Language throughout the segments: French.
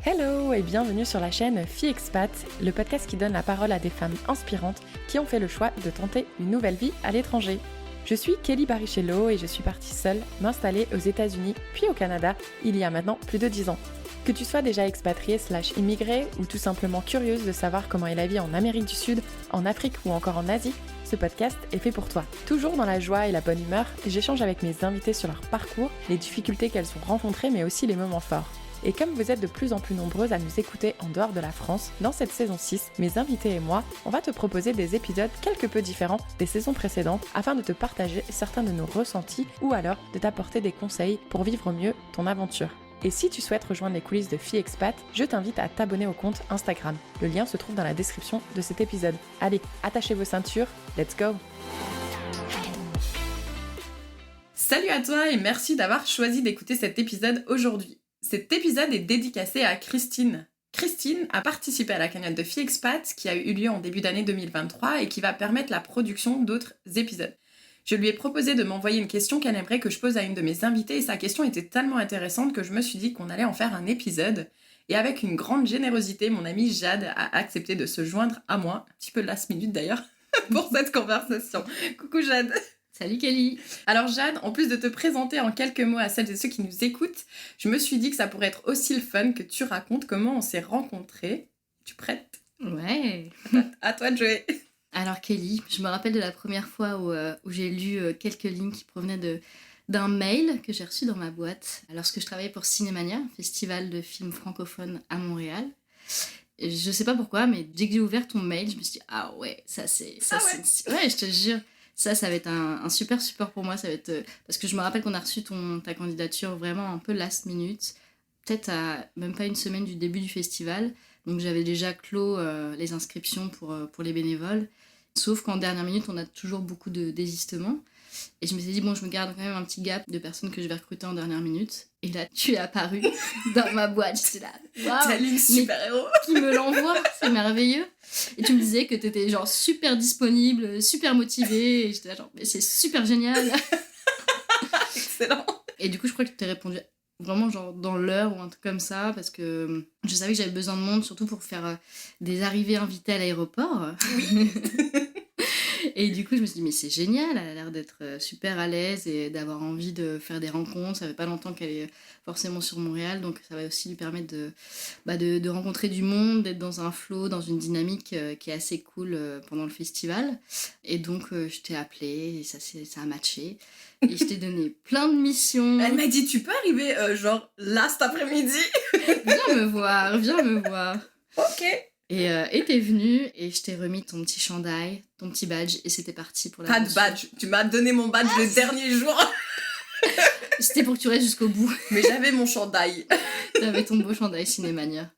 Hello et bienvenue sur la chaîne Fille Expat, le podcast qui donne la parole à des femmes inspirantes qui ont fait le choix de tenter une nouvelle vie à l'étranger. Je suis Kelly Barichello et je suis partie seule m'installer aux États-Unis puis au Canada il y a maintenant plus de 10 ans. Que tu sois déjà expatriée / immigrée ou tout simplement curieuse de savoir comment est la vie en Amérique du Sud, en Afrique ou encore en Asie, ce podcast est fait pour toi. Toujours dans la joie et la bonne humeur, j'échange avec mes invités sur leur parcours, les difficultés qu'elles ont rencontrées mais aussi les moments forts. Et comme vous êtes de plus en plus nombreuses à nous écouter en dehors de la France, dans cette saison 6, mes invités et moi, on va te proposer des épisodes quelque peu différents des saisons précédentes afin de te partager certains de nos ressentis ou alors de t'apporter des conseils pour vivre mieux ton aventure. Et si tu souhaites rejoindre les coulisses de Fille Expat, je t'invite à t'abonner au compte Instagram. Le lien se trouve dans la description de cet épisode. Allez, attachez vos ceintures, let's go! Salut à toi et merci d'avoir choisi d'écouter cet épisode aujourd'hui. Cet épisode est dédicacé à Christine. Christine a participé à la cagnotte de Fille Expat qui a eu lieu en début d'année 2023 et qui va permettre la production d'autres épisodes. Je lui ai proposé de m'envoyer une question qu'elle aimerait que je pose à une de mes invitées et sa question était tellement intéressante que je me suis dit qu'on allait en faire un épisode. Et avec une grande générosité, mon amie Jade a accepté de se joindre à moi, un petit peu last minute d'ailleurs, pour cette conversation. Coucou Jade. Salut Kelly. Alors Jade, en plus de te présenter en quelques mots à celles et ceux qui nous écoutent, je me suis dit que ça pourrait être aussi le fun que tu racontes comment on s'est rencontrés. Tu prête ? Ouais. À toi de jouer. Alors Kelly, je me rappelle de la première fois où j'ai lu quelques lignes qui provenaient d'un mail que j'ai reçu dans ma boîte lorsque je travaillais pour Cinémania, un festival de films francophones à Montréal. Et je sais pas pourquoi, mais dès que j'ai ouvert ton mail, je me suis dit ah ouais, c'est ouais, je te jure. Ça va être un super support pour moi. Ça va être parce que je me rappelle qu'on a reçu ta candidature vraiment un peu last minute, peut-être à même pas une semaine du début du festival. Donc j'avais déjà clos les inscriptions pour les bénévoles. Sauf qu'en dernière minute, on a toujours beaucoup de désistements. Et je me suis dit, bon, je me garde quand même un petit gap de personnes que je vais recruter en dernière minute. Et là, tu es apparu dans ma boîte. J'étais là, waouh, t'as lu le super-héros qui me l'envoie, c'est merveilleux. Et tu me disais que t'étais genre super disponible, super motivée. Et j'étais là, genre, mais c'est super génial. Excellent. Et du coup, je crois que tu t'es répondu vraiment genre dans l'heure ou un truc comme ça, parce que je savais que j'avais besoin de monde, surtout pour faire des arrivées invitées à l'aéroport. Oui. Et du coup, je me suis dit, mais c'est génial, elle a l'air d'être super à l'aise et d'avoir envie de faire des rencontres. Ça fait pas longtemps qu'elle est forcément sur Montréal, donc ça va aussi lui permettre de rencontrer du monde, d'être dans un flow, dans une dynamique qui est assez cool pendant le festival. Et donc, je t'ai appelée et ça a matché. Et je t'ai donné plein de missions. Elle m'a dit, tu peux arriver genre là cet après-midi? Viens me voir. Ok. Et t'es venue et je t'ai remis ton petit chandail, ton petit badge et c'était parti pour la Pas de badge, tu m'as donné mon badge le dernier jour. C'était pour que tu restes jusqu'au bout. Mais j'avais mon chandail. T'avais ton beau chandail Cinémania.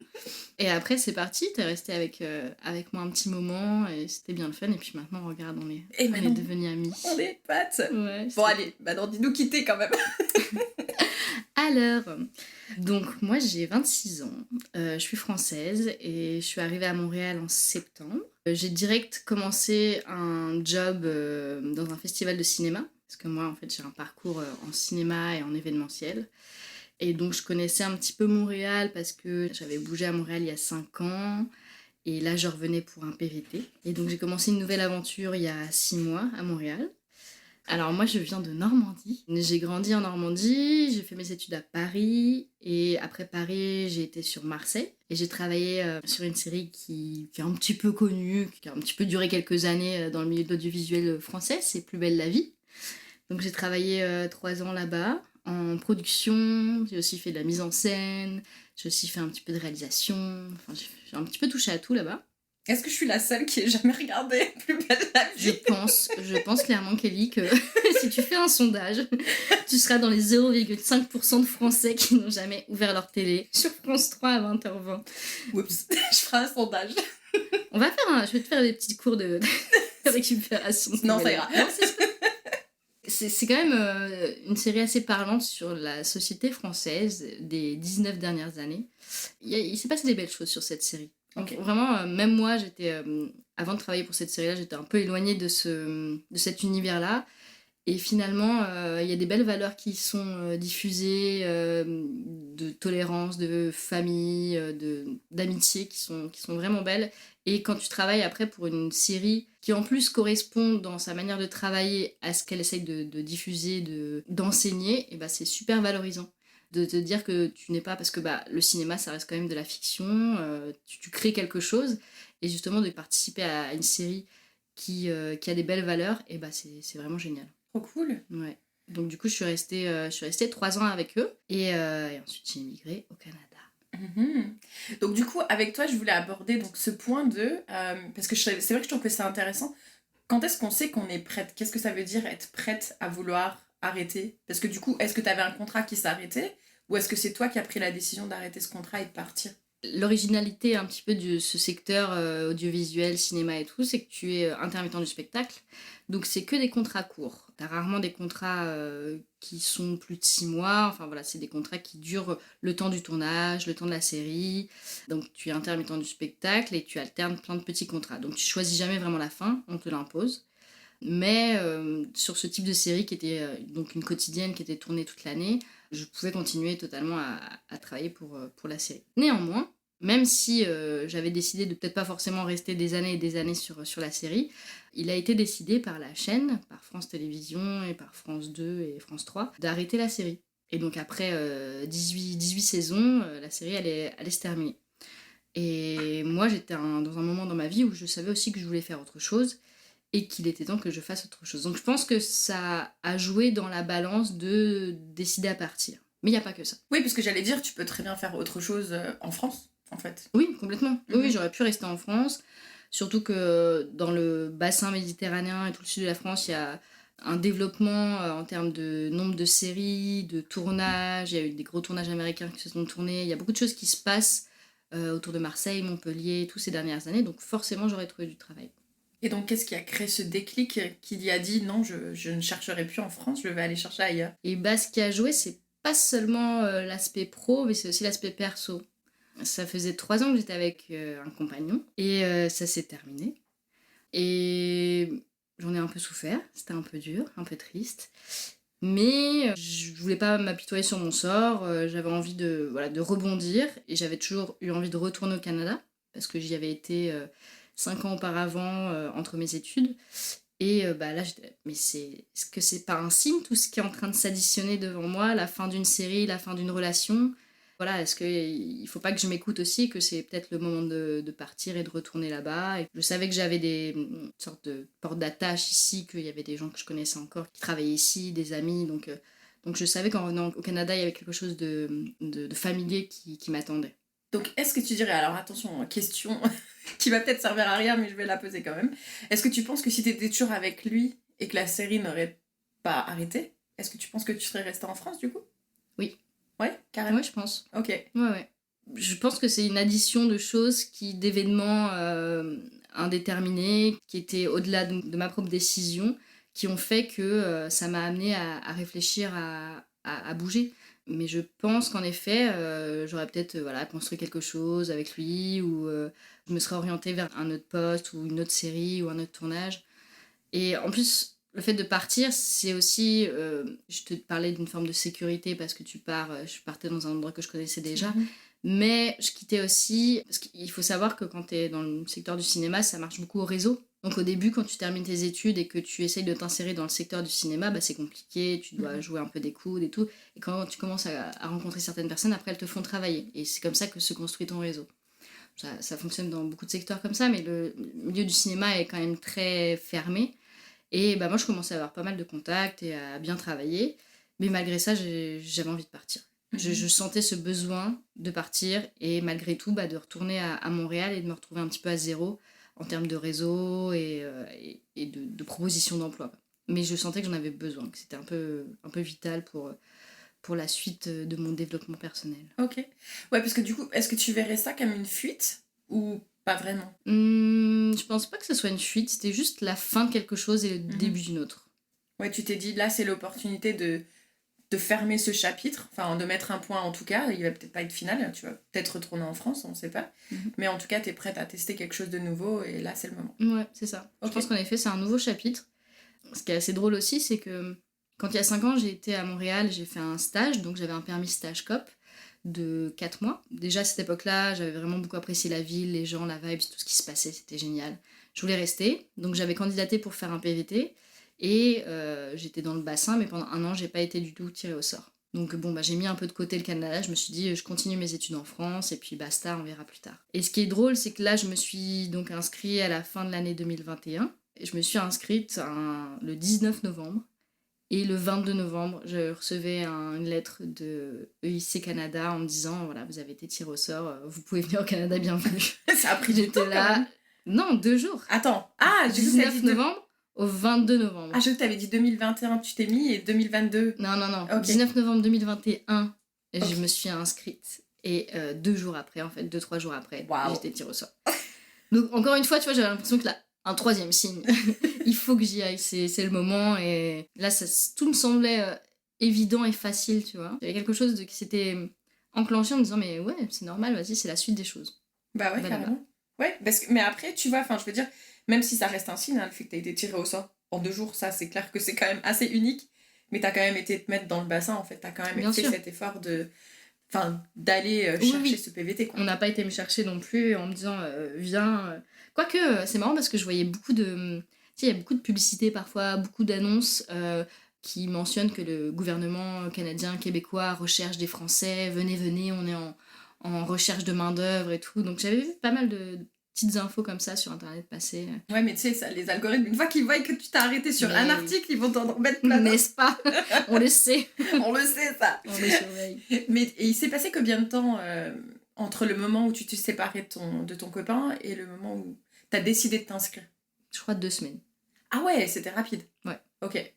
Et après c'est parti, t'es resté avec moi un petit moment et c'était bien le fun. Et puis maintenant regarde, on est devenus amis. On est potes. Ouais, bon allez, maintenant dis-nous quitter quand même. Alors, donc moi j'ai 26 ans, je suis française et je suis arrivée à Montréal en septembre. J'ai direct commencé un job dans un festival de cinéma, parce que moi en fait j'ai un parcours en cinéma et en événementiel. Et donc je connaissais un petit peu Montréal parce que j'avais bougé à Montréal il y a 5 ans. Et là je revenais pour un PVT. Et donc j'ai commencé une nouvelle aventure il y a 6 mois à Montréal. Alors moi je viens de Normandie, j'ai grandi en Normandie, j'ai fait mes études à Paris et après Paris j'ai été sur Marseille et j'ai travaillé sur une série qui est un petit peu connue, qui a un petit peu duré quelques années dans le milieu de l'audiovisuel français, c'est Plus belle la vie. Donc j'ai travaillé 3 ans là-bas en production, j'ai aussi fait de la mise en scène, j'ai aussi fait un petit peu de réalisation, enfin j'ai un petit peu touché à tout là-bas. Est-ce que je suis la seule qui ait jamais regardé Plus belle la vie? Je pense clairement, Kelly, que si tu fais un sondage, tu seras dans les 0,5% de Français qui n'ont jamais ouvert leur télé sur France 3 à 20h20. Oups, je ferai un sondage. Je vais te faire des petits cours de récupération. Non, ça ira. Non, c'est quand même une série assez parlante sur la société française des 19 dernières années. Il s'est passé des belles choses sur cette série. Okay. Vraiment, même moi, avant de travailler pour cette série-là, j'étais un peu éloignée de cet univers-là. Et finalement, il y a des belles valeurs qui sont diffusées, de tolérance, de famille, d'amitié qui sont vraiment belles. Et quand tu travailles après pour une série qui en plus correspond dans sa manière de travailler à ce qu'elle essaye de diffuser, d'enseigner, et bah, c'est super valorisant. De te dire que tu n'es pas... Parce que bah, le cinéma, ça reste quand même de la fiction, tu crées quelque chose. Et justement, de participer à une série qui a des belles valeurs, et bah, c'est vraiment génial. Trop cool. Ouais. Donc du coup, je suis restée 3 ans avec eux et ensuite j'ai immigré au Canada. Mhm. Donc du coup, avec toi, je voulais aborder donc ce point parce que c'est vrai que je trouve que c'est intéressant. Quand est-ce qu'on sait qu'on est prête? Qu'est-ce que ça veut dire être prête à vouloir arrêter? Parce que du coup, est-ce que tu avais un contrat qui s'arrêtait ou est-ce que c'est toi qui as pris la décision d'arrêter ce contrat et de partir? L'originalité un petit peu de ce secteur audiovisuel, cinéma et tout, c'est que tu es intermittent du spectacle. Donc c'est que des contrats courts. T'as rarement des contrats qui sont plus de 6 mois. Enfin voilà, c'est des contrats qui durent le temps du tournage, le temps de la série. Donc tu es intermittent du spectacle et tu alternes plein de petits contrats. Donc tu choisis jamais vraiment la fin, on te l'impose. Mais sur ce type de série qui était donc une quotidienne qui était tournée toute l'année, je pouvais continuer totalement à travailler pour la série. Néanmoins, même si j'avais décidé de peut-être pas forcément rester des années et des années sur la série, il a été décidé par la chaîne, par France Télévisions et par France 2 et France 3, d'arrêter la série. Et donc après 18 saisons, la série allait se terminer. Et moi j'étais dans un moment dans ma vie où je savais aussi que je voulais faire autre chose et qu'il était temps que je fasse autre chose. Donc je pense que ça a joué dans la balance de décider à partir. Mais il n'y a pas que ça. Oui, parce que j'allais dire, tu peux très bien faire autre chose en France, en fait. Oui, complètement. Mhm. Oui, j'aurais pu rester en France. Surtout que dans le bassin méditerranéen et tout le sud de la France, il y a un développement en termes de nombre de séries, de tournages. Il y a eu des gros tournages américains qui se sont tournés. Il y a beaucoup de choses qui se passent autour de Marseille, Montpellier, tous ces dernières années. Donc forcément, j'aurais trouvé du travail. Et donc, qu'est-ce qui a créé ce déclic qui lui a dit non, je ne chercherai plus en France, je vais aller chercher ailleurs? Et bah, ce qui a joué, c'est pas seulement l'aspect pro, mais c'est aussi l'aspect perso. Ça faisait 3 ans que j'étais avec un compagnon et ça s'est terminé. Et j'en ai un peu souffert, c'était un peu dur, un peu triste. Mais je voulais pas m'apitoyer sur mon sort, j'avais envie de rebondir et j'avais toujours eu envie de retourner au Canada parce que j'y avais été 5 ans auparavant entre mes études. Et bah là, mais est-ce que c'est pas un signe tout ce qui est en train de s'additionner devant moi, la fin d'une série, la fin d'une relation? Voilà, est-ce qu'il faut pas que je m'écoute aussi, que c'est peut-être le moment de partir et de retourner là-bas? Et je savais que j'avais des sortes de portes d'attache ici, qu'il y avait des gens que je connaissais encore qui travaillaient ici, des amis, donc je savais qu'en revenant au Canada, il y avait quelque chose de familier qui m'attendait. Donc, est-ce que tu dirais, alors attention, question qui va peut-être servir à rien, mais je vais la poser quand même. Est-ce que tu penses que si tu étais toujours avec lui et que la série n'aurait pas arrêté, est-ce que tu penses que tu serais restée en France du coup? Oui. Ouais, carrément. Ouais, je pense. Ok. Ouais. Je pense que c'est une addition de choses, d'événements indéterminés, qui étaient au-delà de ma propre décision, qui ont fait que ça m'a amené à réfléchir, à bouger. Mais je pense qu'en effet, j'aurais peut-être voilà, construit quelque chose avec lui, ou je me serais orientée vers un autre poste, ou une autre série, ou un autre tournage. Et en plus, le fait de partir, c'est aussi... je te parlais d'une forme de sécurité parce que tu pars... je partais dans un endroit que je connaissais déjà. Mhm. Mais je quittais aussi... Parce qu'il faut savoir que quand tu es dans le secteur du cinéma, ça marche beaucoup au réseau. Donc au début, quand tu termines tes études et que tu essayes de t'insérer dans le secteur du cinéma, bah, c'est compliqué, tu dois jouer un peu des coudes et tout. Et quand tu commences à rencontrer certaines personnes, après elles te font travailler. Et c'est comme ça que se construit ton réseau. Ça fonctionne dans beaucoup de secteurs comme ça, mais le milieu du cinéma est quand même très fermé. Et bah, moi, je commençais à avoir pas mal de contacts et à bien travailler. Mais malgré ça, j'avais envie de partir. Je sentais ce besoin de partir et malgré tout, bah, de retourner à Montréal et de me retrouver un petit peu à zéro en termes de réseau et de propositions d'emploi. Mais je sentais que j'en avais besoin, que c'était un peu vital pour la suite de mon développement personnel. Ok. Ouais, parce que du coup, est-ce que tu verrais ça comme une fuite ou pas vraiment? Je pense pas que ce soit une fuite, c'était juste la fin de quelque chose et le début d'une autre. Ouais, tu t'es dit, là, c'est l'opportunité de fermer ce chapitre, enfin de mettre un point en tout cas, il va peut-être pas être final, tu vas peut-être retourner en France, on sait pas, mais en tout cas, t'es prête à tester quelque chose de nouveau et là, c'est le moment. Ouais, c'est ça. Okay. Je pense qu'en effet, c'est un nouveau chapitre. Ce qui est assez drôle aussi, c'est que Quand il y a 5 ans, j'ai été à Montréal, j'ai fait un stage, donc j'avais un permis stage COP de 4 mois. Déjà à cette époque-là, j'avais vraiment beaucoup apprécié la ville, les gens, la vibe, tout ce qui se passait, c'était génial. Je voulais rester, donc j'avais candidaté pour faire un PVT et j'étais dans le bassin, mais pendant 1 an, j'ai pas été du tout tirée au sort. Donc bon, j'ai mis un peu de côté le Canada, je me suis dit je continue mes études en France et puis basta, on verra plus tard. Et ce qui est drôle, c'est que là, je me suis donc inscrite à la fin de l'année 2021 et je me suis inscrite le 19 novembre. Et le 22 novembre, je recevais une lettre de EIC Canada en me disant voilà, vous avez été tiré au sort, vous pouvez venir au Canada, bienvenue. Ça a pris du temps. J'étais là. Non, 2 jours. Attends, Du 19 novembre au 22 novembre. Ah, je t'avais dit 2021, tu t'es mis, et 2022. Non. Okay. 19 novembre 2021, okay. Je me suis inscrite. Et 2 jours après, en fait, 2-3 jours après, j'étais tirée au sort. Donc, encore une fois, tu vois, j'avais l'impression que là, un 3e signe. Il faut que j'y aille, c'est le moment. Et là, tout me semblait évident et facile, tu vois. Il y avait quelque chose qui s'était enclenché en me disant, mais ouais, c'est normal, vas-y, c'est la suite des choses. Bah ouais, carrément. Ouais, mais après, tu vois, je veux dire, même si ça reste un signe, hein, le fait que t'aies été tiré au sort en 2 jours, ça, c'est clair que c'est quand même assez unique. Mais t'as quand même été te mettre dans le bassin, en fait. T'as quand même fait cet effort d'aller chercher ce PVT, quoi. On n'a pas été me chercher non plus en me disant, viens... Quoique, c'est marrant parce que je voyais beaucoup de... Tu sais, il y a beaucoup de publicités parfois, beaucoup d'annonces qui mentionnent que le gouvernement canadien, québécois recherche des Français, venez, on est en recherche de main-d'œuvre et tout. Donc j'avais vu pas mal de petites infos comme ça sur Internet passer. Ouais, mais tu sais, ça, les algorithmes, une fois qu'ils voient que tu t'es arrêté sur un article, ils vont t'en remettre plein. N'est-ce pas? On le sait. On le sait, ça. On les surveille. Mais il s'est passé combien de temps entre le moment où tu t'es séparé de ton copain et le moment où t'as décidé de t'inscrire? Je crois 2 semaines. Ah ouais, c'était rapide. Ouais. Ok.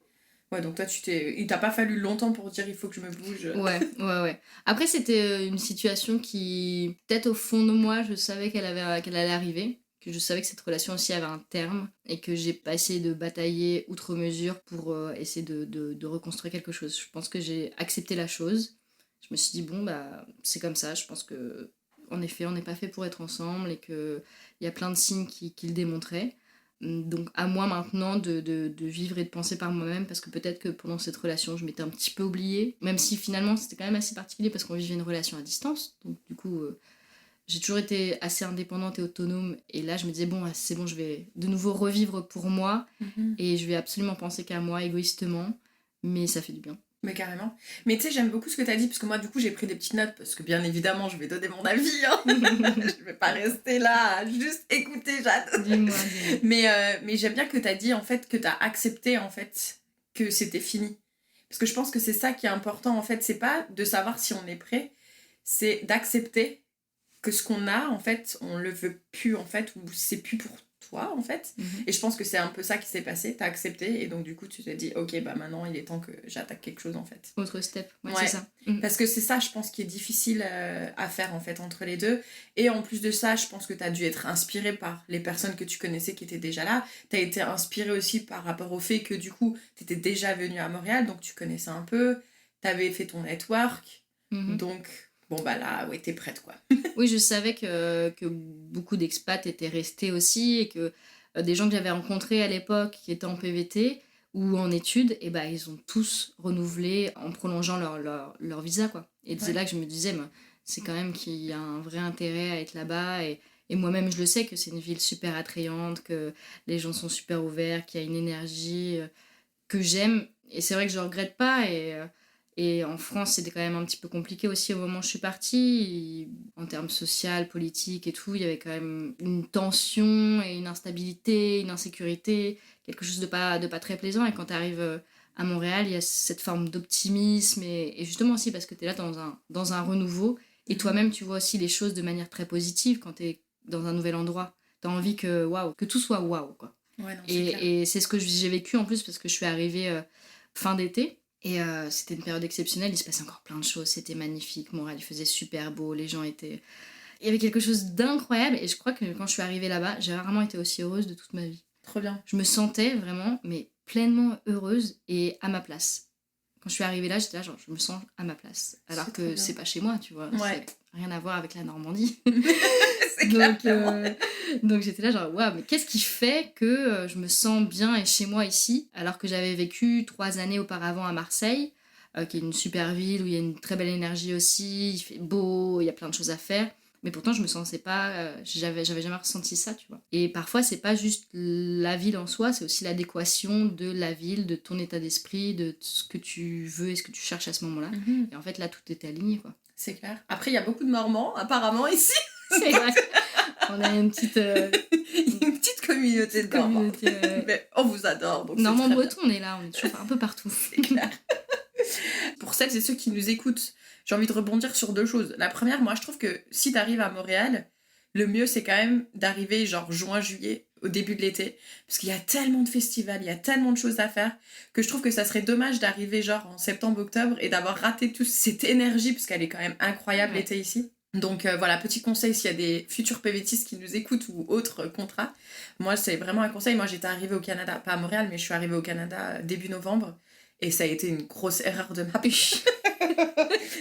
Ouais, donc toi, il t'a pas fallu longtemps pour dire il faut que je me bouge. Ouais. Après, c'était une situation qui, peut-être au fond de moi, je savais qu'elle allait arriver, que je savais que cette relation aussi avait un terme et que j'ai pas essayé de batailler outre mesure pour essayer de reconstruire quelque chose. Je pense que j'ai accepté la chose. Je me suis dit, bon, c'est comme ça. Je pense que, en effet, on n'est pas fait pour être ensemble et qu'il y a plein de signes qui le démontraient. Donc à moi maintenant de vivre et de penser par moi-même, parce que peut-être que pendant cette relation je m'étais un petit peu oubliée, même si finalement c'était quand même assez particulier parce qu'on vivait une relation à distance, donc du coup j'ai toujours été assez indépendante et autonome, et là je me disais bon c'est bon, je vais de nouveau revivre pour moi, et je vais absolument penser qu'à moi égoïstement, mais ça fait du bien. Mais carrément. Mais tu sais, j'aime beaucoup ce que t'as dit, parce que moi, du coup, j'ai pris des petites notes, parce que bien évidemment, je vais donner mon avis. Hein. Je vais pas rester là, juste écouter, Jade. Dis-moi. Mais j'aime bien que t'as dit, en fait, que t'as accepté, en fait, que c'était fini. Parce que je pense que c'est ça qui est important, en fait. C'est pas de savoir si on est prêt, c'est d'accepter que ce qu'on a, en fait, on le veut plus, en fait, ou c'est plus pour toi, en fait. Et je pense que c'est un peu ça qui s'est passé, t'as accepté, et donc du coup tu te dis ok, maintenant il est temps que j'attaque quelque chose, en fait. Autre step, ouais. C'est ça. Parce que c'est ça, je pense, qui est difficile à faire, en fait, entre les deux. Et en plus de ça, je pense que t'as dû être inspiré par les personnes que tu connaissais qui étaient déjà là. T'as été inspiré aussi par rapport au fait que du coup t'étais déjà venu à Montréal, donc tu connaissais un peu, t'avais fait ton network, donc bon là, ouais, t'es prête, quoi. Oui, je savais que beaucoup d'expats étaient restés aussi, et que des gens que j'avais rencontrés à l'époque qui étaient en PVT ou en études, et ils ont tous renouvelé en prolongeant leur visa, quoi. Et c'est là que je me disais, c'est quand même qu'il y a un vrai intérêt à être là-bas, et moi-même je le sais que c'est une ville super attrayante, que les gens sont super ouverts, qu'il y a une énergie que j'aime, et c'est vrai que je regrette pas, et en France, c'était quand même un petit peu compliqué aussi au moment où je suis partie. En termes social, politique et tout, il y avait quand même une tension et une instabilité, une insécurité, quelque chose de pas très plaisant. Et quand tu arrives à Montréal, il y a cette forme d'optimisme, et justement aussi parce que tu es là dans un renouveau, et toi-même tu vois aussi les choses de manière très positive quand tu es dans un nouvel endroit. Tu as envie que tout soit waouh, quoi. Ouais, non, et c'est ce que j'ai vécu en plus, parce que je suis arrivée fin d'été. Et c'était une période exceptionnelle, il se passait encore plein de choses, c'était magnifique, Montréal, il faisait super beau, les gens étaient... Il y avait quelque chose d'incroyable, et je crois que quand je suis arrivée là-bas, j'ai rarement été aussi heureuse de toute ma vie. Trop bien. Je me sentais vraiment, mais pleinement heureuse et à ma place. Quand je suis arrivée là, j'étais là, genre, je me sens à ma place. Alors que c'est pas chez moi, tu vois. Ouais. C'est rien à voir avec la Normandie. C'est clair, donc j'étais là genre, waouh, mais qu'est-ce qui fait que je me sens bien et chez moi ici, alors que j'avais vécu 3 années auparavant à Marseille, qui est une super ville où il y a une très belle énergie aussi, il fait beau, il y a plein de choses à faire. Mais pourtant, je me sentais pas. J'avais jamais ressenti ça, tu vois. Et parfois, c'est pas juste la ville en soi, c'est aussi l'adéquation de la ville, de ton état d'esprit, de ce que tu veux et ce que tu cherches à ce moment-là. Mhm. Et en fait, là, tout était aligné, quoi. C'est clair. Après, il y a beaucoup de Normands, apparemment, ici. C'est vrai. On a une petite. Une petite communauté de Normands. Mais on vous adore. Donc Normand-breton, on est là, on est toujours un peu partout. C'est clair. Pour celles et ceux qui nous écoutent, j'ai envie de rebondir sur 2 choses. La première, moi, je trouve que si t'arrives à Montréal, le mieux, c'est quand même d'arriver genre juin, juillet, au début de l'été. Parce qu'il y a tellement de festivals, il y a tellement de choses à faire, que je trouve que ça serait dommage d'arriver genre en septembre, octobre, et d'avoir raté toute cette énergie, parce qu'elle est quand même incroyable l'été ici. Donc voilà, petit conseil s'il y a des futurs PVTistes qui nous écoutent ou autres contrats. Moi, c'est vraiment un conseil. Moi, j'étais arrivée au Canada, pas à Montréal, mais je suis arrivée au Canada début novembre. Et ça a été une grosse erreur de ma part.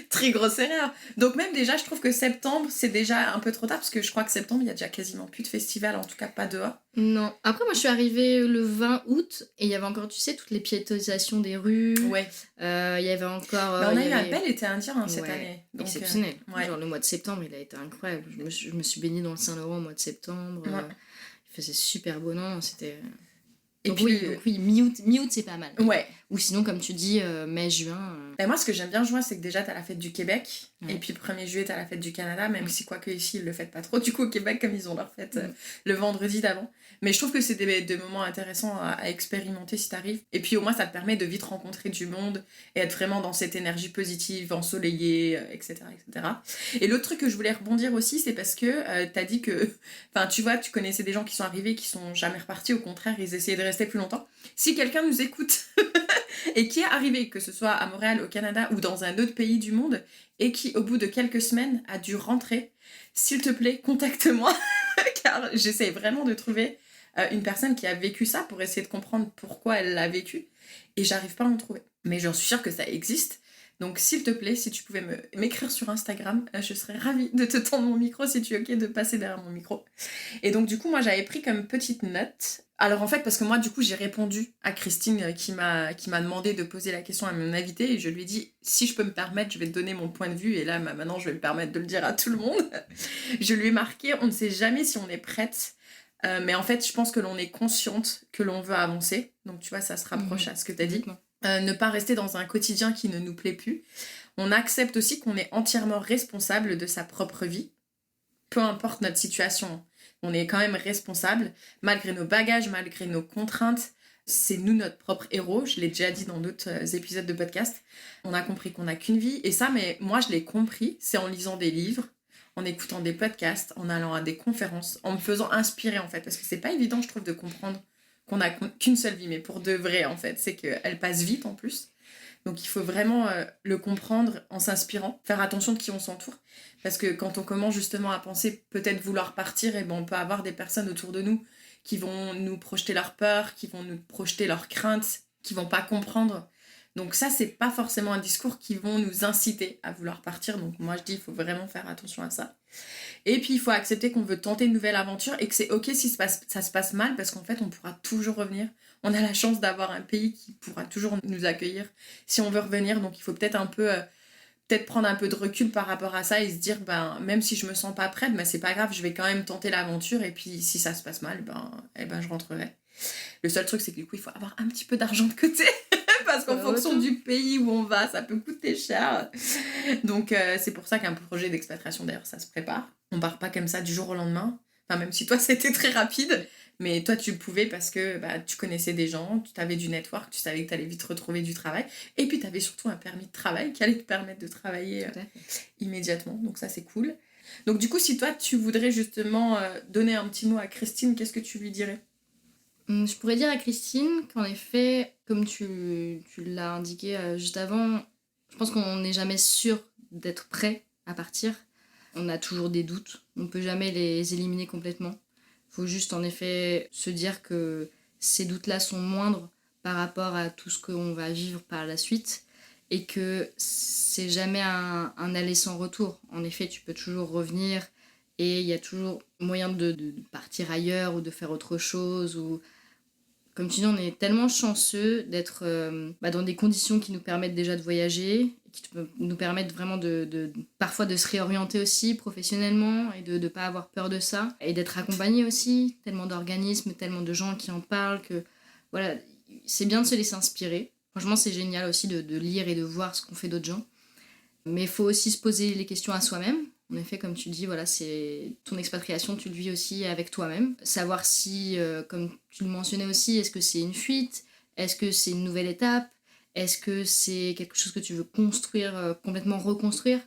Très grosse erreur. Donc même déjà, je trouve que septembre, c'est déjà un peu trop tard, parce que je crois que septembre, il y a déjà quasiment plus de festival, en tout cas pas dehors. Non. Après, moi, je suis arrivée le 20 août, et il y avait encore, tu sais, toutes les piétonisations des rues. Ouais. Il y avait encore... Mais on a eu il y un avait- bel été indien cette année. Donc, exceptionnel. ouais. Genre le mois de septembre, il a été incroyable. Je me suis baignée dans le Saint-Laurent au mois de septembre. Ouais. Il faisait super beau, non, c'était... Et Donc puis, oui, mi-août, c'est pas mal. Ouais. Ou sinon, comme tu dis, mai, juin... Et moi, ce que j'aime bien juin, c'est que déjà, t'as la fête du Québec. Ouais. Et puis, le 1er juillet, t'as la fête du Canada, même Mm. si, quoique ici, ils le fêtent pas trop. Du coup, au Québec, comme ils ont leur fête Mm. le vendredi d'avant. Mais je trouve que c'est des moments intéressants à expérimenter si t'arrives. Et puis, au moins, ça te permet de vite rencontrer du monde et être vraiment dans cette énergie positive, ensoleillée, etc., etc. Et l'autre truc que je voulais rebondir aussi, c'est parce que t'as dit que... Enfin, tu vois, tu connaissais des gens qui sont arrivés, qui sont jamais repartis. Au contraire, ils essayaient de rester plus longtemps. Si quelqu'un nous écoute et qui est arrivé, que ce soit à Montréal, au Canada ou dans un autre pays du monde, et qui, au bout de quelques semaines, a dû rentrer, s'il te plaît, contacte-moi, car j'essaie vraiment de trouver une personne qui a vécu ça pour essayer de comprendre pourquoi elle l'a vécu, et j'arrive pas à en trouver. Mais j'en suis sûre que ça existe. Donc, s'il te plaît, si tu pouvais m'écrire sur Instagram, je serais ravie de te tendre mon micro si tu es ok de passer derrière mon micro. Et donc, du coup, moi, j'avais pris comme petite note. Alors, en fait, parce que moi, du coup, j'ai répondu à Christine qui m'a demandé de poser la question à mon invité et je lui ai dit, si je peux me permettre, je vais te donner mon point de vue. Et là, maintenant, je vais me permettre de le dire à tout le monde. Je lui ai marqué, on ne sait jamais si on est prête. Mais en fait, je pense que l'on est consciente que l'on veut avancer. Donc, tu vois, ça se rapproche à ce que tu as dit. Ne pas rester dans un quotidien qui ne nous plaît plus. On accepte aussi qu'on est entièrement responsable de sa propre vie. Peu importe notre situation, on est quand même responsable. Malgré nos bagages, malgré nos contraintes, c'est nous notre propre héros. Je l'ai déjà dit dans d'autres épisodes de podcast. On a compris qu'on n'a qu'une vie. Et ça, mais moi, je l'ai compris. C'est en lisant des livres, en écoutant des podcasts, en allant à des conférences, en me faisant inspirer, en fait. Parce que c'est pas évident, je trouve, de comprendre qu'on n'a qu'une seule vie, mais pour de vrai, en fait. C'est qu'elle passe vite, en plus. Donc, il faut vraiment le comprendre en s'inspirant, faire attention de qui on s'entoure. Parce que quand on commence justement à penser peut-être vouloir partir, et ben on peut avoir des personnes autour de nous qui vont nous projeter leurs peurs, qui vont nous projeter leurs craintes, qui vont pas comprendre. Donc ça, c'est pas forcément un discours qui vont nous inciter à vouloir partir. Donc moi, je dis, il faut vraiment faire attention à ça. Et puis, il faut accepter qu'on veut tenter une nouvelle aventure et que c'est OK si ça se passe mal parce qu'en fait, on pourra toujours revenir. On a la chance d'avoir un pays qui pourra toujours nous accueillir si on veut revenir. Donc, il faut peut-être un peu... peut-être prendre un peu de recul par rapport à ça et se dire, ben, même si je me sens pas prête, ben, c'est pas grave, je vais quand même tenter l'aventure et puis si ça se passe mal, ben, je rentrerai. Le seul truc, c'est que du coup, il faut avoir un petit peu d'argent de côté parce qu'en fonction du pays où on va, ça peut coûter cher. Donc, c'est pour ça qu'un projet d'expatriation, d'ailleurs, ça se prépare. On part pas comme ça du jour au lendemain. Enfin, même si toi, c'était très rapide. Mais toi, tu le pouvais parce que tu connaissais des gens, tu avais du network, tu savais que tu allais vite retrouver du travail. Et puis, tu avais surtout un permis de travail qui allait te permettre de travailler immédiatement. Donc, ça, c'est cool. Donc, du coup, si toi, tu voudrais justement donner un petit mot à Christine, qu'est-ce que tu lui dirais ? Je pourrais dire à Christine qu'en effet, comme tu l'as indiqué juste avant, je pense qu'on n'est jamais sûr d'être prêt à partir. On a toujours des doutes. On ne peut jamais les éliminer complètement. Il faut juste en effet se dire que ces doutes-là sont moindres par rapport à tout ce qu'on va vivre par la suite et que c'est jamais un aller sans retour. En effet, tu peux toujours revenir Et il y a toujours moyen de partir ailleurs ou de faire autre chose. Ou... Comme tu dis, on est tellement chanceux d'être dans des conditions qui nous permettent déjà de voyager, qui nous permettent vraiment parfois de se réorienter aussi professionnellement et de ne pas avoir peur de ça. Et d'être accompagné aussi, tellement d'organismes, tellement de gens qui en parlent que voilà, c'est bien de se laisser inspirer. Franchement, c'est génial aussi de lire et de voir ce qu'ont fait d'autres gens. Mais il faut aussi se poser les questions à soi-même. En effet, comme tu dis, voilà, c'est ton expatriation, tu le vis aussi avec toi-même. Savoir si, comme tu le mentionnais aussi, est-ce que c'est une fuite? Est-ce que c'est une nouvelle étape? Est-ce que c'est quelque chose que tu veux construire, complètement reconstruire?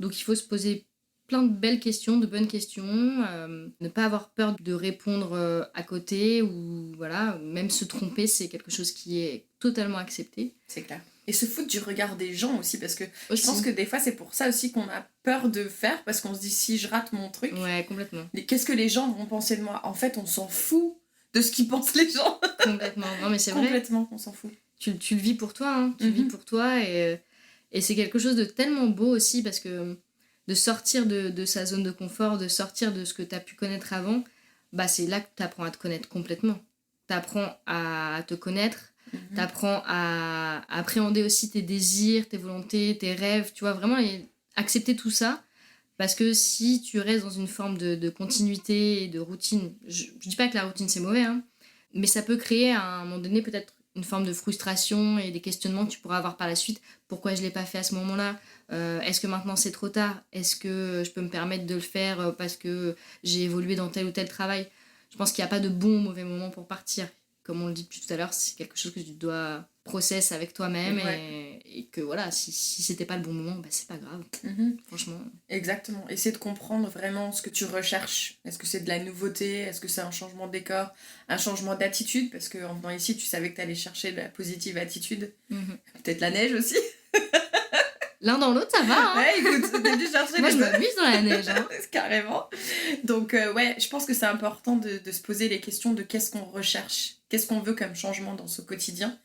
Donc il faut se poser plein de belles questions, de bonnes questions. Ne pas avoir peur de répondre à côté ou voilà, même se tromper, c'est quelque chose qui est totalement accepté. C'est clair. Et se foutre du regard des gens aussi, parce que aussi. Je pense que des fois c'est pour ça aussi qu'on a peur de faire, parce qu'on se dit si je rate mon truc, ouais, complètement. Qu'est-ce que les gens vont penser de moi? En fait, on s'en fout de ce qu'ils pensent les gens. Complètement. Non mais c'est vrai. Complètement, on s'en fout. Tu le vis pour toi, hein. Tu le vis pour toi et c'est quelque chose de tellement beau aussi parce que de sortir de sa zone de confort, de sortir de ce que tu as pu connaître avant, bah c'est là que tu apprends à te connaître complètement. Tu apprends à te connaître, tu apprends à appréhender aussi tes désirs, tes volontés, tes rêves, tu vois, vraiment accepter tout ça. Parce que si tu restes dans une forme de continuité et de routine, je dis pas que la routine c'est mauvais, hein, mais ça peut créer à un moment donné peut-être une forme de frustration et des questionnements que tu pourras avoir par la suite. Pourquoi je ne l'ai pas fait à ce moment-là? Est-ce que maintenant c'est trop tard? Est-ce que je peux me permettre de le faire parce que j'ai évolué dans tel ou tel travail? Je pense qu'il n'y a pas de bon ou mauvais moment pour partir. Comme on le dit depuis tout à l'heure, c'est quelque chose que tu dois process avec toi-même et que voilà, si c'était pas le bon moment, bah, c'est pas grave. Franchement. Exactement. Essayer de comprendre vraiment ce que tu recherches. Est-ce que c'est de la nouveauté? Est-ce que c'est un changement de décor? Un changement d'attitude? Parce qu'en venant ici, tu savais que tu allais chercher de la positive attitude. Peut-être la neige aussi. L'un dans l'autre, ça va. Hein. Ouais, écoute, t'es dû chercher. Moi, je m'amuse dans la neige. Hein. Carrément. Donc, ouais, je pense que c'est important de se poser les questions de qu'est-ce qu'on recherche, qu'est-ce qu'on veut comme changement dans ce quotidien.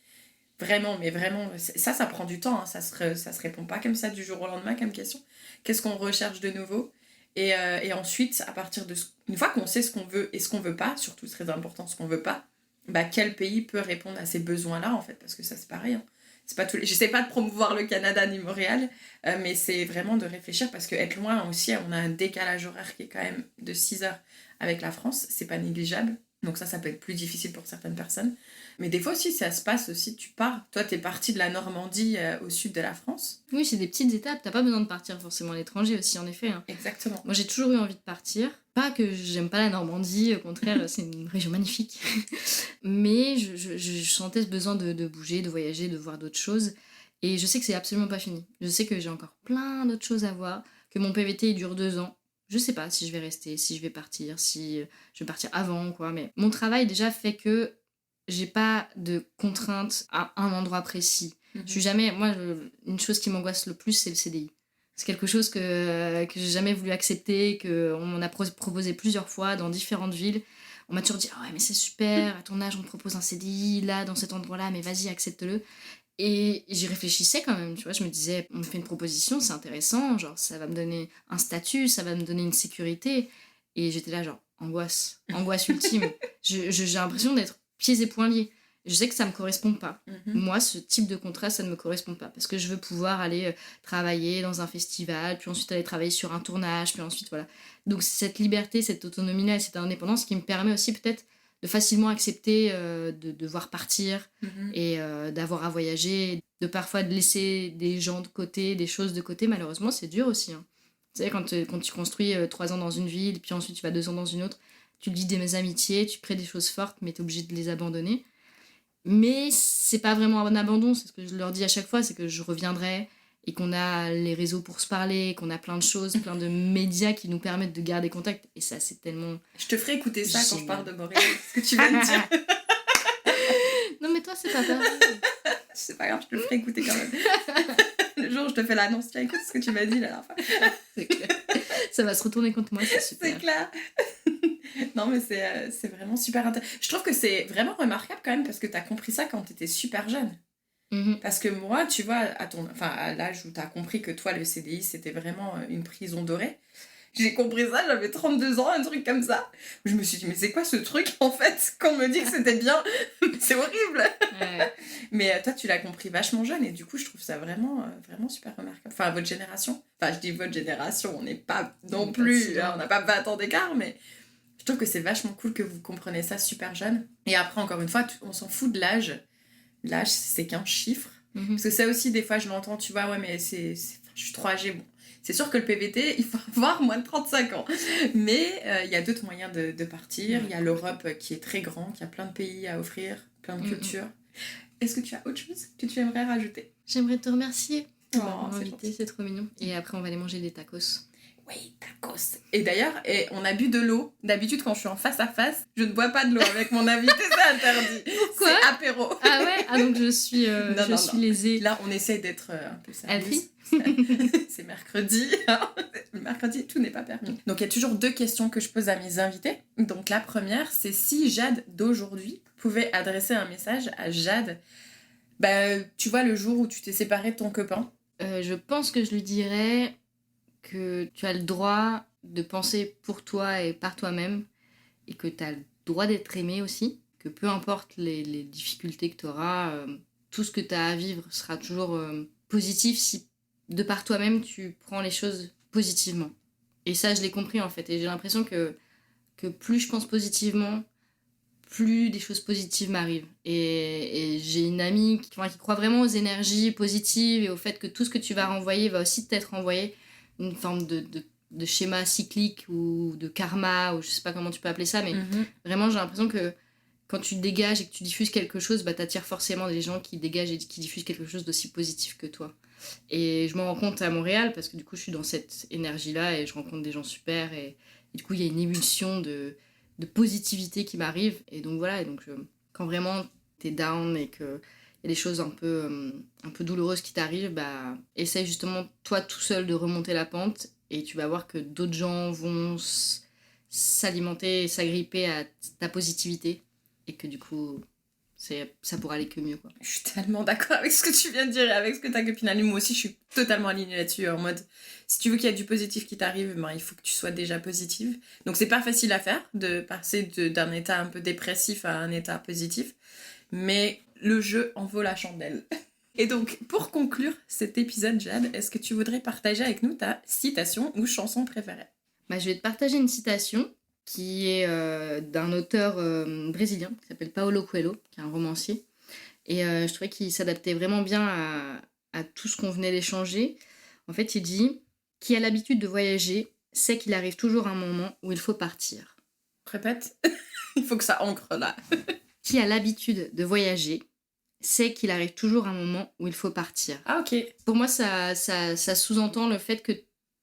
Vraiment, mais vraiment, ça prend du temps. Hein. Ça se répond pas comme ça du jour au lendemain comme question. Qu'est-ce qu'on recherche de nouveau? Et ensuite, à partir de une fois qu'on sait ce qu'on veut et ce qu'on veut pas, surtout c'est très important ce qu'on veut pas, bah, quel pays peut répondre à ces besoins-là en fait? Parce que ça, c'est pareil. Hein. C'est pas je sais pas de promouvoir le Canada ni Montréal, mais c'est vraiment de réfléchir parce qu'être loin aussi, on a un décalage horaire qui est quand même de 6 heures avec la France, c'est pas négligeable. Donc ça peut être plus difficile pour certaines personnes. Mais des fois aussi, ça se passe aussi, tu pars. Toi, t'es parti de la Normandie au sud de la France. Oui, c'est des petites étapes. T'as pas besoin de partir forcément à l'étranger aussi, en effet. Hein. Exactement. Moi, j'ai toujours eu envie de partir. Pas que j'aime pas la Normandie, au contraire, c'est une région magnifique. Mais je sentais ce besoin de bouger, de voyager, de voir d'autres choses. Et je sais que c'est absolument pas fini. Je sais que j'ai encore plein d'autres choses à voir, que mon PVT il dure 2 ans. Je sais pas si je vais rester, si je vais partir, si je vais partir avant, quoi. Mais mon travail déjà fait que j'ai pas de contraintes à un endroit précis. Je suis jamais... Moi, une chose qui m'angoisse le plus, c'est le CDI. C'est quelque chose que j'ai jamais voulu accepter, qu'on m'en a proposé plusieurs fois dans différentes villes. On m'a toujours dit « Ah ouais, mais c'est super, à ton âge, on te propose un CDI, là, dans cet endroit-là, mais vas-y, accepte-le. » Et j'y réfléchissais quand même, tu vois, je me disais, on me fait une proposition, c'est intéressant, genre ça va me donner un statut, ça va me donner une sécurité. Et j'étais là genre, angoisse ultime. J'ai l'impression d'être pieds et poings liés. Je sais que ça me correspond pas. Moi, ce type de contrat, ça ne me correspond pas. Parce que je veux pouvoir aller travailler dans un festival, puis ensuite aller travailler sur un tournage, puis ensuite voilà. Donc cette liberté, cette autonomie-là, cette indépendance qui me permet aussi peut-être de facilement accepter de devoir partir et d'avoir à voyager, de parfois de laisser des gens de côté, des choses de côté. Malheureusement, c'est dur aussi. Hein. Tu sais, quand tu construis 3 ans dans une ville, puis ensuite tu vas 2 ans dans une autre, tu lis des amitiés, tu crées des choses fortes, mais tu es obligé de les abandonner. Mais c'est pas vraiment un abandon, c'est ce que je leur dis à chaque fois, c'est que je reviendrai et qu'on a les réseaux pour se parler, qu'on a plein de choses, plein de médias qui nous permettent de garder contact. Et ça, c'est tellement... Je te ferai écouter ça quand je pars de Montréal, ce que tu viens de dire. Non mais toi, c'est pas grave. C'est pas grave, je te le ferai écouter quand même. Le jour où je te fais l'annonce, tiens, écoute ce que tu m'as dit la dernière fois. C'est clair. Ça va se retourner contre moi, c'est super. C'est clair. Non mais c'est vraiment super intéressant. Je trouve que c'est vraiment remarquable quand même parce que t'as compris ça quand t'étais super jeune. Parce que moi, tu vois, à l'âge où t'as compris que toi, le CDI, c'était vraiment une prison dorée, J'ai compris ça, j'avais 32 ans, un truc comme ça. Je me suis dit, mais c'est quoi ce truc, en fait? Quand on me dit que c'était bien, c'est horrible. Ouais. Mais toi, tu l'as compris vachement jeune, et du coup, je trouve ça vraiment, vraiment super remarquable. Enfin, à votre génération. Enfin, je dis votre génération, on n'est pas non plus, on n'a pas 20 ans d'écart, mais je trouve que c'est vachement cool que vous compreniez ça super jeune. Et après, encore une fois, on s'en fout de l'âge. L'âge, c'est qu'un chiffre. Parce que ça aussi, des fois, je l'entends, tu vois, ouais, mais je suis trop âgée, bon. C'est sûr que le PVT, il faut avoir moins de 35 ans. Mais il y a d'autres moyens de partir. Il y a l'Europe qui est très grand, qui a plein de pays à offrir, plein de cultures. Est-ce que tu as autre chose que tu aimerais rajouter? J'aimerais te remercier Oh, d'avoir c'est invité, gentil. c'est trop mignon. Et après, on va aller manger des tacos. Oui, tacos. Et d'ailleurs, on a bu de l'eau. D'habitude, quand je suis en face à face, je ne bois pas de l'eau avec mon invité, c'est interdit. Pourquoi? C'est apéro. Ah ouais? Ah donc je suis Non. lésée. Là, on essaye d'être un peu Healthy. sérieuse. C'est mercredi. Le mercredi, tout n'est pas permis. Donc, il y a toujours 2 questions que je pose à mes invités. Donc, la première, c'est si Jade d'aujourd'hui pouvait adresser un message à Jade, tu vois, le jour où tu t'es séparée de ton copain. Je pense que je lui dirais que tu as le droit de penser pour toi et par toi-même et que tu as le droit d'être aimé aussi, que peu importe les difficultés que tu auras, tout ce que tu as à vivre sera toujours positif si de par toi-même tu prends les choses positivement. Et ça, je l'ai compris en fait, et j'ai l'impression que plus je pense positivement, plus des choses positives m'arrivent. Et j'ai une amie qui croit vraiment aux énergies positives et au fait que tout ce que tu vas renvoyer va aussi t'être renvoyé, une forme de schéma cyclique ou de karma, ou je sais pas comment tu peux appeler ça, mais vraiment j'ai l'impression que quand tu dégages et que tu diffuses quelque chose, t'attires forcément des gens qui dégagent et qui diffusent quelque chose d'aussi positif que toi. Et je m'en rends compte à Montréal parce que du coup je suis dans cette énergie-là et je rencontre des gens super et du coup il y a une émulsion de positivité qui m'arrive. Et donc voilà, et donc quand vraiment t'es down et qu'il y a des choses un peu douloureuses qui t'arrivent, essaye justement toi tout seul de remonter la pente et tu vas voir que d'autres gens vont s'alimenter et s'agripper à ta positivité et que du coup ça pourra aller que mieux, quoi. Je suis tellement d'accord avec ce que tu viens de dire et avec ce que ta copine a dit. Moi aussi, je suis totalement alignée là-dessus. En mode, si tu veux qu'il y ait du positif qui t'arrive, il faut que tu sois déjà positive. Donc, c'est pas facile à faire de passer d'un état un peu dépressif à un état positif. Mais le jeu en vaut la chandelle. Et donc, pour conclure cet épisode, Jade, est-ce que tu voudrais partager avec nous ta citation ou chanson préférée? Je vais te partager une citation qui est d'un auteur brésilien qui s'appelle Paulo Coelho, qui est un romancier. Et je trouvais qu'il s'adaptait vraiment bien à tout ce qu'on venait d'échanger. En fait, il dit « Qui a l'habitude de voyager sait qu'il arrive toujours un moment où il faut partir. » Répète. Il faut que ça ancre là. Qui a l'habitude de voyager sait qu'il arrive toujours un moment où il faut partir. Ah, ok. Pour moi, ça sous-entend le fait que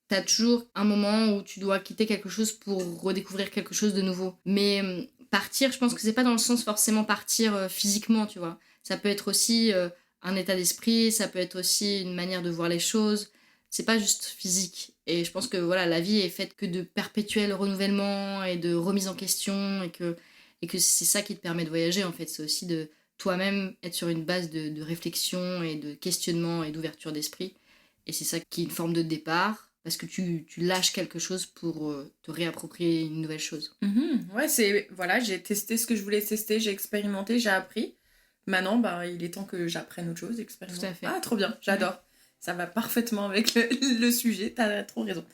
t'as toujours un moment où tu dois quitter quelque chose pour redécouvrir quelque chose de nouveau. Mais partir, je pense que c'est pas dans le sens forcément partir physiquement, tu vois. Ça peut être aussi un état d'esprit, ça peut être aussi une manière de voir les choses. C'est pas juste physique. Et je pense que voilà, la vie est faite que de perpétuel renouvellement et de remise en question et que c'est ça qui te permet de voyager, en fait. C'est aussi de toi-même être sur une base de réflexion et de questionnement et d'ouverture d'esprit. Et c'est ça qui est une forme de départ. Parce que tu lâches quelque chose pour te réapproprier une nouvelle chose. Ouais, voilà, j'ai testé ce que je voulais tester, j'ai expérimenté, j'ai appris. Maintenant, il est temps que j'apprenne autre chose, expérimenter. Tout à fait. Ah, trop bien, j'adore. Ça va parfaitement avec le sujet, t'as trop raison.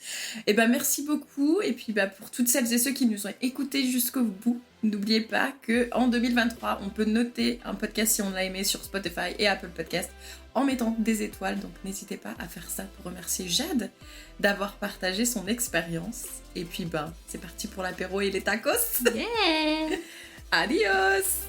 Et merci beaucoup. Et puis pour toutes celles et ceux qui nous ont écoutés jusqu'au bout, n'oubliez pas qu'en 2023, on peut noter un podcast si on l'a aimé sur Spotify et Apple Podcast en mettant des étoiles. Donc n'hésitez pas à faire ça pour remercier Jade d'avoir partagé son expérience. Et puis c'est parti pour l'apéro et les tacos. Yeah. Adios.